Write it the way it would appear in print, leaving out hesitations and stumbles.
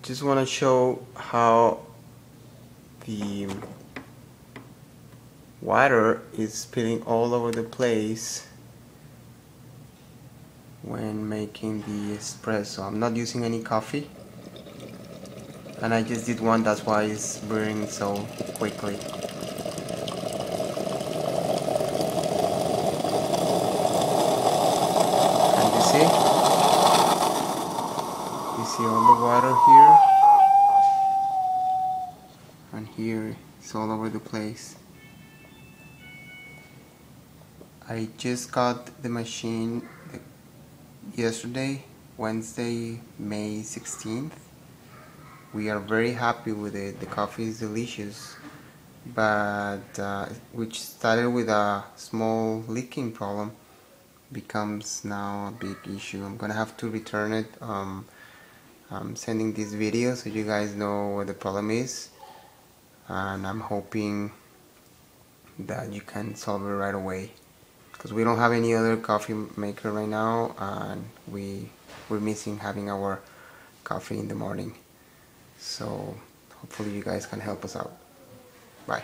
Just want to show how the water is spilling all over the place when making the espresso. I'm not using any coffee, and I just did one, that's why it's brewing so quickly. And you see all the water here, and here it's all over the place. I just got the machine yesterday, Wednesday, May 16th. We are very happy with it. The coffee is delicious, but which started with a small leaking problem becomes now a big issue. I'm gonna have to return it. I'm sending this video so you guys know what the problem is, and I'm hoping that you can solve it right away, because we don't have any other coffee maker right now, and we're missing having our coffee in the morning. So hopefully you guys can help us out. Bye.